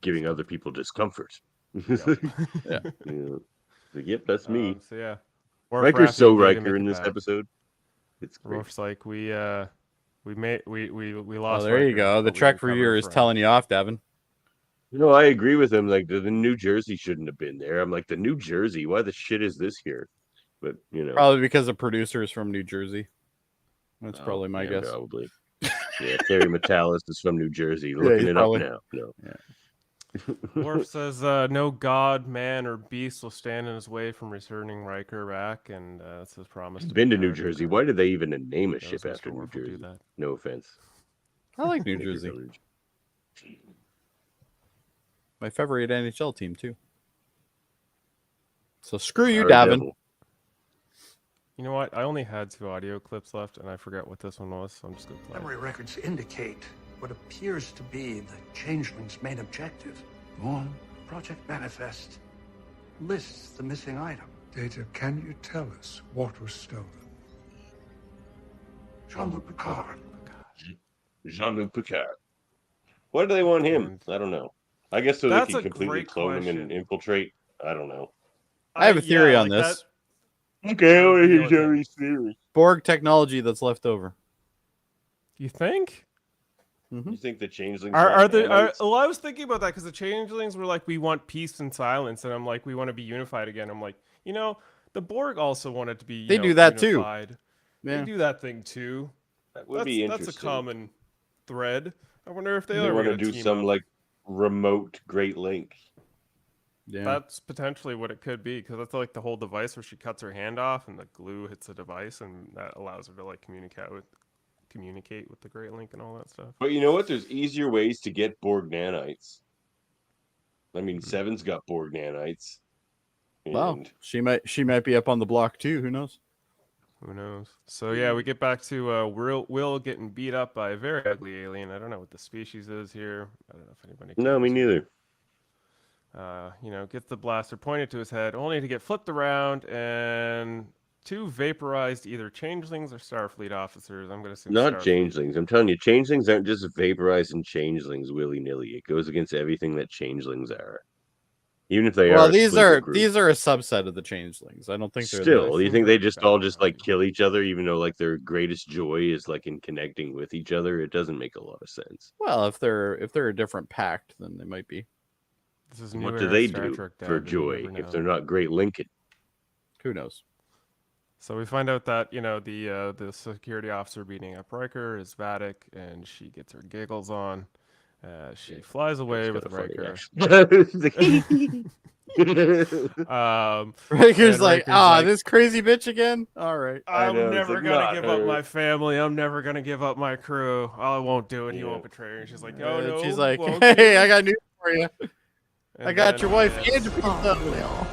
giving other people discomfort. Yeah. Like, yep, that's me. So yeah, Riker's so Riker in this episode. It's great. Worf's like we lost. Oh, there you Riker, go. The but we Trek recovered reviewer is for him. telling you off, Davan. You know, I agree with him. Like the New Jersey shouldn't have been there. I'm like, the New Jersey. Why the shit is this here? But you know, Probably because the producer is from New Jersey. That's probably my yeah, guess. Probably. Yeah, Terry Metalis is from New Jersey. Looking he's it probably- up now. No. Yeah. Worf says no god, man, or beast will stand in his way from returning Riker back, and that's his promise. He's been to New Picard. Jersey. Why did they even name a Knows ship Mr. after New Worf will do Jersey? that. No offense. I like New If you're Jersey. village. My favorite NHL team too. So screw you, Our Davan. devil. You know what? I only had 2 audio clips left, and I forgot what this one was, so I'm just gonna play. Memory records indicate what appears to be the changeling's main objective. One, Project Manifest lists the missing item. Data, can you tell us what was stolen? Jean-Luc Picard. Jean-Luc Picard. Why do they want him? I don't know. I guess so they That's can a completely great clone him question. and infiltrate. I don't know. I have a theory on like this. Okay, I want to hear Go ahead. Jerry's theory. Borg technology that's left over. You think? You think the changelings Are well, I was thinking about that because the changelings were like, we want peace and silence, and I'm like, we want to be unified again. I'm like, you know, the Borg also wanted to be. They do that too. unified. Yeah. They do that thing too. That would be That's a interesting. common thread. I wonder if they They are want to gonna do team some up. like remote Great Link. Yeah. That's potentially what it could be because that's like the whole device where she cuts her hand off and the glue hits the device and that allows her to like communicate with the Great Link and all that stuff. But you know what? There's easier ways to get Borg nanites. I mean, Seven's got Borg nanites. Wow. And She might be up on the block too. Who knows? Who knows? So yeah, we get back to Will getting beat up by a very ugly alien. I don't know what the species is here. I don't know if anybody cares. No, me neither. Gets the blaster pointed to his head, only to get flipped around and two vaporized either changelings or Starfleet officers. I'm going to assume Not Starfleet. changelings. I'm telling you, changelings aren't just vaporizing changelings willy-nilly. It goes against everything that changelings are. Even if they are a these splinter are group. these are a subset of the changelings. I don't think they're Still, you think they just all just like value. kill each other, even though like their greatest joy is like in connecting with each other? It doesn't make a lot of sense. Well, if they're a different pact, then they might be. This is What new do era they Star do Trek, for Dad, you joy never if know. they're not Great Lincoln? Who knows? So we find out that the security officer beating up Riker is Vatic, and she gets her giggles on. She flies away with Riker. Riker's like, Riker's this crazy bitch again. All right, I'm never gonna give up my family. I'm never gonna give up my crew. I won't do it. He won't betray her. And she's like, oh no. She's like, won't hey, you?" I got news for you. And I got your wife then- and pizza.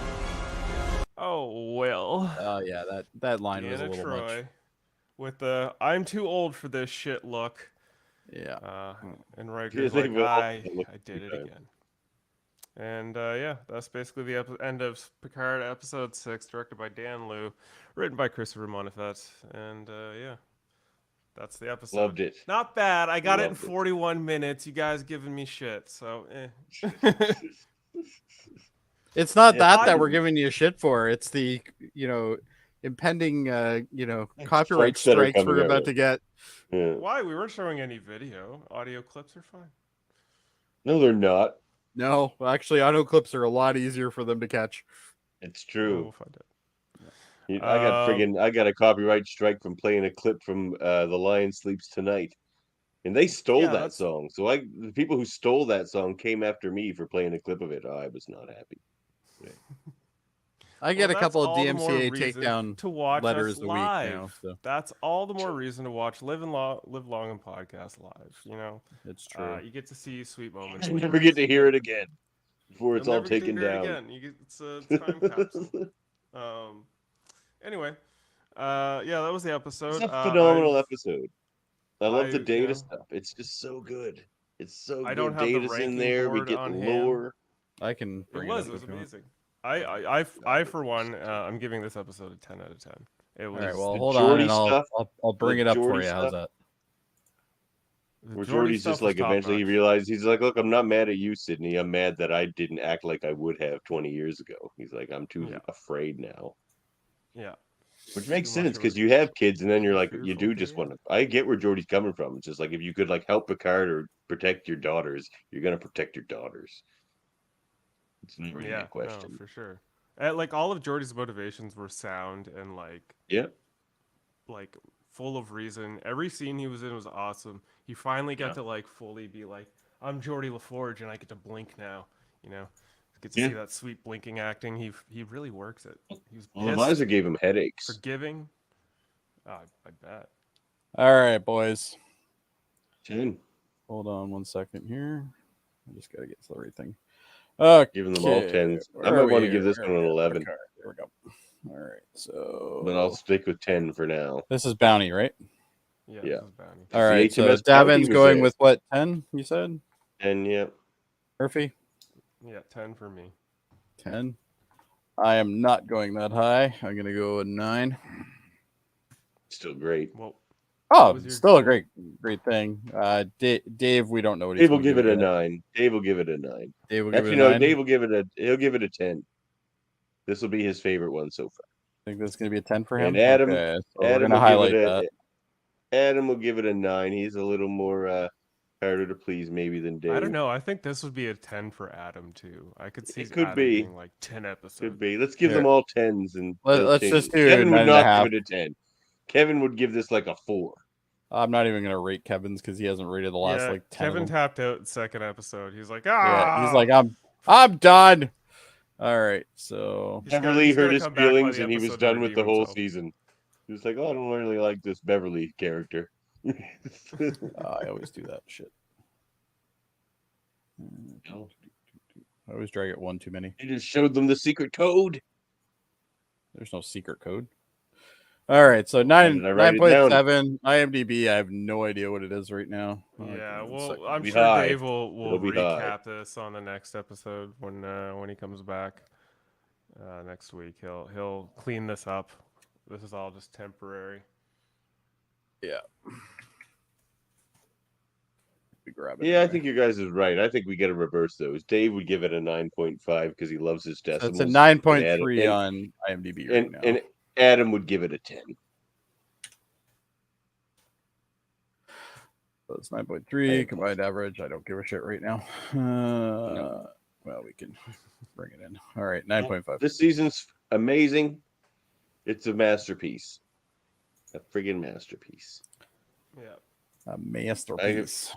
Oh Will. Oh yeah, that line was a Deanna little Troy much. with the "I'm too old for this shit" look. Yeah. And Yeah, Riker's they like, will. I did it again. And that's basically the end of Picard episode 6, directed by Dan Liu, written by Christopher Monifet, and that's the episode. Loved it. Not bad. I got it in Loved it. 41 minutes. You guys giving me shit, so It's not Yeah, that we're giving you shit for. It's the impending copyright Strikes that are strikes we're coming our about way. to get. Yeah. Why? We weren't showing any video. Audio clips are fine. No, they're not. No, actually, auto clips are a lot easier for them to catch. It's We'll true. find out. I got a copyright strike from playing a clip from The Lion Sleeps Tonight. And they stole Yeah, that that's- song. So the people who stole that song came after me for playing a clip of it. I was not happy. I get a that's couple of all the more DMCA reason takedown to watch letters us a week live. now. So That's all the more reason to watch Live Long and Podcast live. You know, it's true. You get to see sweet moments. You like never this. get to hear it again before it's You'll all never get to taken hear it down. again. It's a time capsule. Anyway, that was the episode. It's a phenomenal episode. I love the data stuff. stuff. It's just so good. It's so good. I don't have the Data's in ranking there. We board get on lore. I can bring It was up if you want. amazing. I for one, I'm giving this episode a 10 out of 10. It was All right, well, the hold on, Jody and stuff, I'll bring the it up for Jody you. How's stuff. the Where Jody Jordy's stuff just was like, top eventually he notch. realized, he's like, look, I'm not mad at you, Sydney. I'm mad that I didn't act like I would have 20 years ago. He's like, I'm too afraid now. Yeah. Which makes Too much sense of because a you have kids, and then you're like, you fearful do just period. want to. I get where Jordy's coming from. It's just like if you could like help Picard or protect your daughters, you're gonna protect your daughters. It's not really a question. No, for sure. Like all of Jordy's motivations were sound and like full of reason. Every scene he was in was awesome. He finally got to like fully be like, I'm Geordie LaForge and I get to blink now. You know, get to see that sweet blinking acting. He really works it. He was Well, pissed, Eliza gave him headaches. forgiving. I bet. All right, boys. 10. Hold on one second here. I just gotta get to the right thing. Giving them all 10s. I Where might are want to we give this here? one an Where are we 11, at? Picard. There we go. All right, so but I'll stick with 10 for now. this is Bounty, right? Yeah. Yeah. This is Bounty. All right, so HMS Bounty Davin's was going there. with what, 10? You said? 10, yeah. Murphy? Yeah, 10 for me. 10. I am not going that high. I'm gonna go with 9. Still great. Well, Oh, still a great thing. Dave, we don't know what he's Dave will gonna give it a yet. 9. Dave will give it a 9. Dave will give Actually, it a no, 9. Dave will give it he'll give it a 10. This will be his favorite one so far. I think that's gonna be a 10 for him. And Adam, okay, so we're Adam gonna will highlight give it that. Adam will give it a 9. He's a little more harder to please maybe than Dave. I don't know. I think this would be a 10 for Adam too. I could see It could Adam be. being like 10 episodes. Could be. Let's give Here. them all 10s and Let's change just it. do Kevin would 9.5. not give it a 10. Kevin would give this like a 4. I'm not even gonna rate Kevin's because he hasn't rated the last Yeah, like 10. Kevin of them. tapped out second episode. He's like, Yeah, he's like, I'm done. All right, so Beverly he's hurt gonna his come back by feelings the and he was episode done and with the redeem whole himself. season. He was like, oh, I don't really like this Beverly character. I always do that shit. I always drag it one too many. He just showed them the secret code. There's no secret code. All right, so Why did I write it down? 9.7 IMDb. I have no idea what it is right now. Yeah, Give me a well, second. I'm be sure high. Dave will It'll be high. recap this on the next episode when he comes back next week. He'll clean this up. This is all just temporary. Yeah. Grab it Yeah, I anyway. think you guys is right. I think we got to reverse those. Dave would give it a 9.5 because he loves his So decimals. it's a 9.3 on IMDb right now. And Adam would give it a 10. So it's 9.3 combined average. I don't give a shit right now. Well, we can bring it in. All right, 9.5. This season's amazing. It's a masterpiece. A friggin' masterpiece. Yeah. A masterpiece.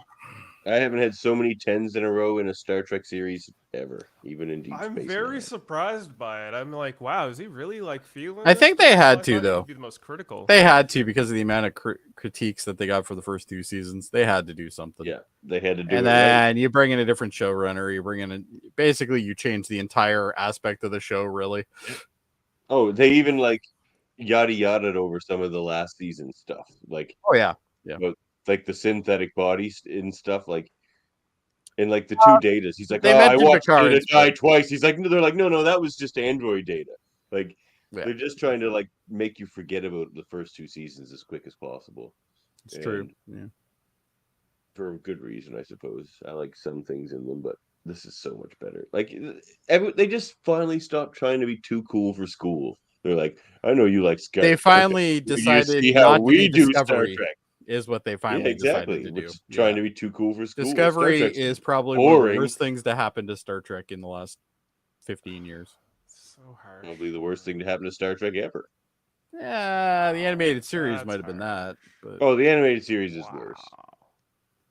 I haven't had so many 10s in a row in a Star Trek series ever, even in Deep I'm Space very Nine. surprised by it. I'm like, wow, is he really like feeling? I think they had to, thought though. he'd be the most critical. They had to because of the amount of critiques that they got for the first 2 seasons. They had to do something. Yeah, they had to do and it then right. you bring in a different showrunner. You bring in basically you change the entire aspect of the show, really. Oh, they even like yada yada over some of the last season stuff. Like, oh yeah, like the synthetic bodies and stuff. Like, and like the 2 datas. He's like, I watched Picard, Data die twice. He's like, they're like, no, that was just android data. Like, they're just trying to like make you forget about the first 2 seasons as quick as possible. It's true. Yeah. For a good reason, I suppose. I like some things in them, but this is so much better. Like, they just finally stopped trying to be too cool for school. They're like, I know you like Star Trek. They finally decided see not how to we be do Discovery. Star Trek. Is what they finally decided to do. Trying to be too cool for school. Discovery is probably one of the worst things to happen to Star Trek in the last 15 years. So hard. Probably the worst thing to happen to Star Trek ever. Yeah, the animated series might have been that. But... Oh, the animated series is worse.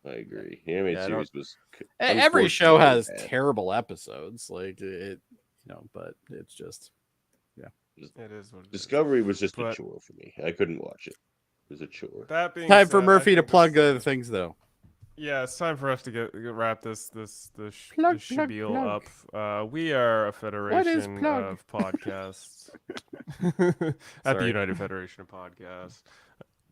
I agree. The animated series was. Every show has terrible episodes, like it, but it's just, it is what it Discovery is. was just a chore for me. I couldn't watch it. It was a chore. That being time said, for Murphy to think plug other things, though. Yeah, it's time for us to wrap this spiel up. We are a federation of podcasts at the United Federation of Podcasts.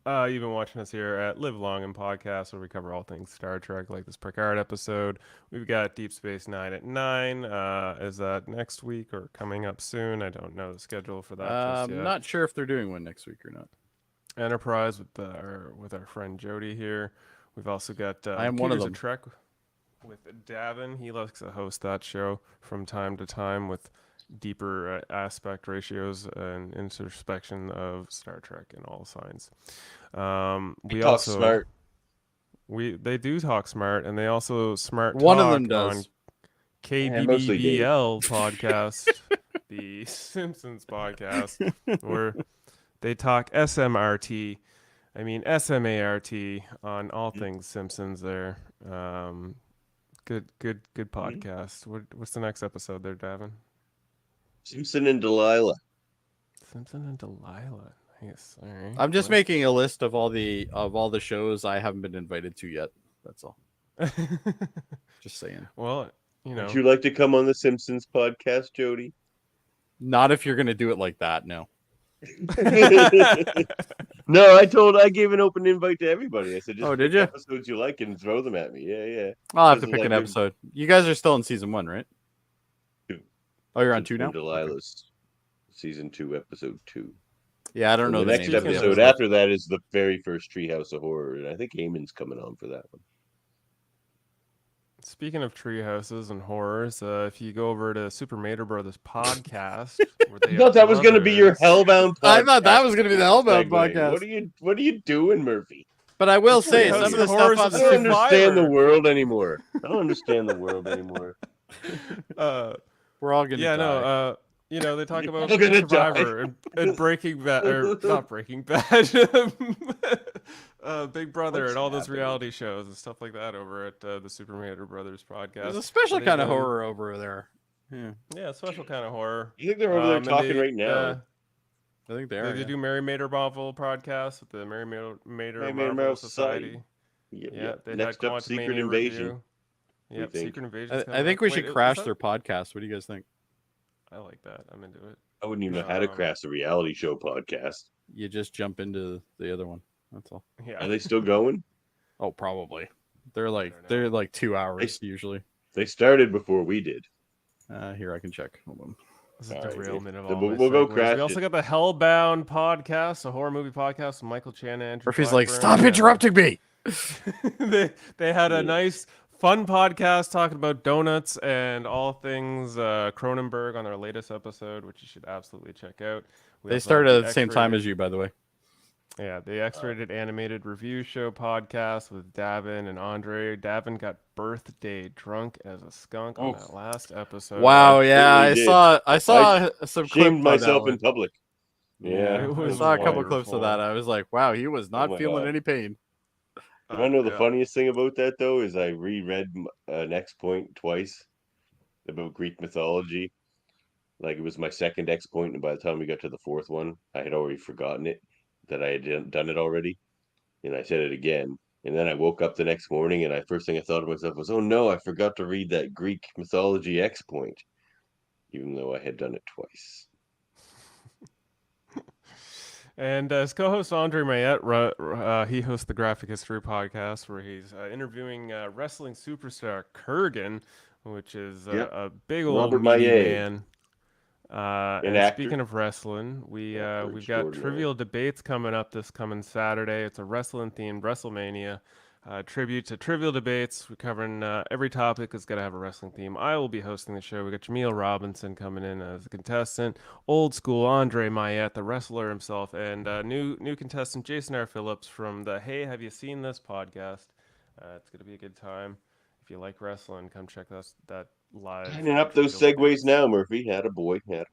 You've been watching us here at Live Long and Podcast, where we cover all things Star Trek, like this Picard episode. We've got Deep Space Nine at 9. Is that next week or coming up soon? I don't know the schedule for that just yet. I'm not sure if they're doing one next week or not. Enterprise with our friend Jody here. We've also got I am one of them. Trek with Davan. He likes to host that show from time to time with deeper aspect ratios and introspection of Star Trek and all signs. We talk also smart. They do talk smart, and they also smart one talk of them does on KBBL podcast, the Simpsons podcast, where they talk SMRT. I mean SMART on all things Simpsons. There, good podcast. What's the next episode there, Davan? Simpson and Delilah. Simpson and Delilah. Nice. All right. I'm just making a list of all the shows I haven't been invited to yet. That's all. Just saying. Well, Would you like to come on the Simpsons podcast, Jody? Not if you're going to do it like that. No. No, I gave an open invite to everybody. I said, just did you? Episodes you like and throw them at me. Yeah. I'll have to pick an episode. You guys are still in season 1, right? 2. Oh, you're on 2 now? Delilah's season 2, episode 2. Yeah, I don't know. The next episode after that is the very first Treehouse of Horror, and I think Eamon's coming on for that one. Speaking of treehouses and horrors, if you go over to Super Mater Brothers podcast, I thought that was going to be your Hellbound podcast. I thought that was going to be the Hellbound podcast. What are you doing, Murphy? But I will say some of the stuff on I don't understand the world anymore. I don't understand the world anymore. We're all going to die. No, they talk about Survivor and Breaking Bad, or not Breaking Bad, Big Brother, and all those reality shows and stuff like that over at the Super Mater Brothers podcast. There's a special kind of horror over there. Yeah, special kind of horror. You think they're over there talking right now? I think they are. They do Mary Mater Marvel podcast with the Mary Mater Marvel Society. Yeah. They Next had up, Secret Invasion. Yep, Secret Invasion. I think we should crash their podcast. What do you guys think? I like that. I'm into it. I wouldn't even know how to crash a reality show podcast. you just jump into the other one. That's all. Yeah. Are they still going? Oh, probably. They're like 2 hours usually. They started before we did. Here I can check. Hold on. This is a derailment of So all we'll my go segues. crash We also it. got the Hellbound podcast, a horror movie podcast with Michael Chan and Andrew Murphy's like, Blackburn. stop interrupting me. they had a nice, fun podcast talking about donuts and all things Cronenberg on their latest episode, which you should absolutely check out. They started at the same time as you, by the way. Yeah, the X-rated animated review show podcast with Davan and Andre. Davan got birthday drunk as a skunk on that last episode. Wow, yeah, I saw some clips shamed on myself that one. in public. Yeah, I saw a couple clips of that. I was like, wow, he was not my feeling God. any pain. You want to know the funniest thing about that though is I reread X Point twice about Greek mythology. Like it was my second X Point, and by the time we got to the fourth one, I had already forgotten it. That I had done it already, and I said it again. And then I woke up the next morning, and first thing I thought to myself was, "Oh no, I forgot to read that Greek mythology X Point," even though I had done it twice. And as co-host Andre Mayette, he hosts the Graphic History podcast, where he's interviewing wrestling superstar Kurgan, which is a big old Robert meaty Maillet. man. And actor. speaking of wrestling, we've got Trivial Debates coming up this coming Saturday. It's a wrestling themed WrestleMania tribute to Trivial Debates. We're covering every topic that's got to have a wrestling theme. I will be hosting the show. We got Jaemeel Robinson coming in as a contestant, old school Andre Mayette, the wrestler himself, and new contestant Jason R. Phillips from the Hey, Have You Seen This podcast. It's going to be a good time. If you like wrestling, come check that live. Lining up those segues now, Murphy. Had a boy. Yeah.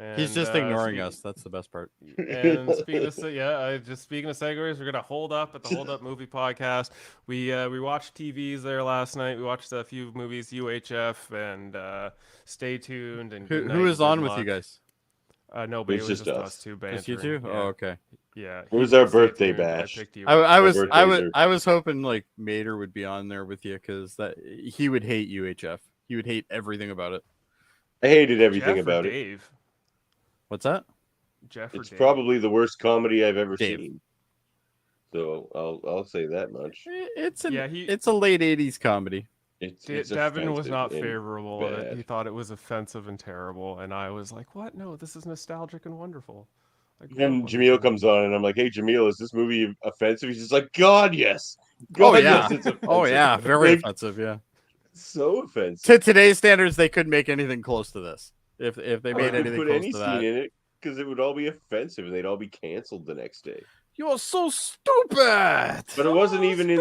And, He's just ignoring us. That's the best part. And speaking of segues, we're gonna hold up at the Hold Up Movie Podcast. We watched TVs there last night. We watched a few movies, UHF and Stay Tuned. And Who is on with you guys? Nobody. It's It was just us two. Just you bantering. two? Yeah. Oh, okay. Yeah. It was our birthday bash. I was hoping like Mater would be on there with you because he would hate UHF. He would hate everything about it. I hated everything Jeff about or it. Dave? What's that? Jeff or It's Dave? probably the worst comedy I've ever Dave. seen. So I'll say that much. It's a late '80s comedy. It's Davin was offensive not and favorable of it. bad. He thought it was offensive and terrible, and I was like, "What? No, this is nostalgic and wonderful." Like, Then Jaemeel comes on, and I'm like, "Hey, Jaemeel, is this movie offensive?" He's just like, "God, yes. God, yes, it's offensive." Oh yeah, very Like, offensive. Yeah. so offensive. To today's standards, they couldn't make anything close to this. If they I made could anything put close any to scene that, in it because it would all be offensive, and they'd all be canceled the next day. you're so stupid. But it wasn't even in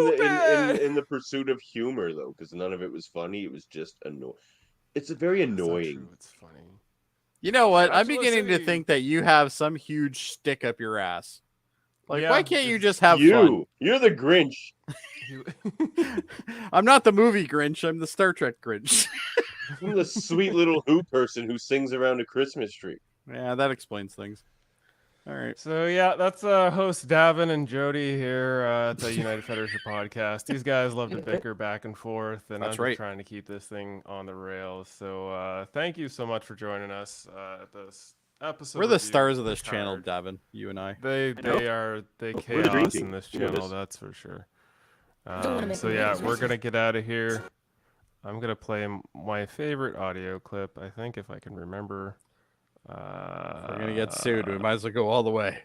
the pursuit of humor though, because none of it was funny. It was just annoying. It's very annoying. It's funny. You know what? I'm Joshua beginning to City. think that you have some huge stick up your ass. Like, Yeah, why can't you just have you, fun? you're the Grinch. I'm not the movie Grinch. I'm the Star Trek Grinch. I'm the sweet little Who person who sings around a Christmas tree. Yeah, that explains things. All right. So yeah, that's host Davan and Jody here at the United Federation podcast. These guys love to bicker back and forth, and That's I'm just right. trying to keep this thing on the rails. So thank you so much for joining us at this episode. We're the review stars of this Picard. channel, Davin. You and I. They We're chaos drinking. in this You know channel, this. that's for sure. wanna make So a yeah, big we're mess. gonna get out of here. I'm gonna play my favorite audio clip. I think if I can remember. We're gonna get sued. We might as well go all the way.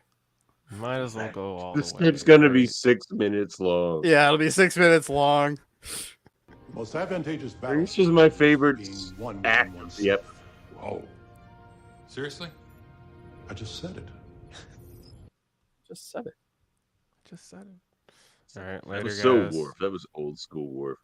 Might as well go all This the way. clip's gonna be 6 minutes long. Yeah, it'll be 6 minutes long. Most advantageous battle. This is my favorite being won act within of the oneself. episode. Whoa. Seriously? I just said it. Just said it. Just said it. All right, That later, was so guys. Worf. That was old school Worf.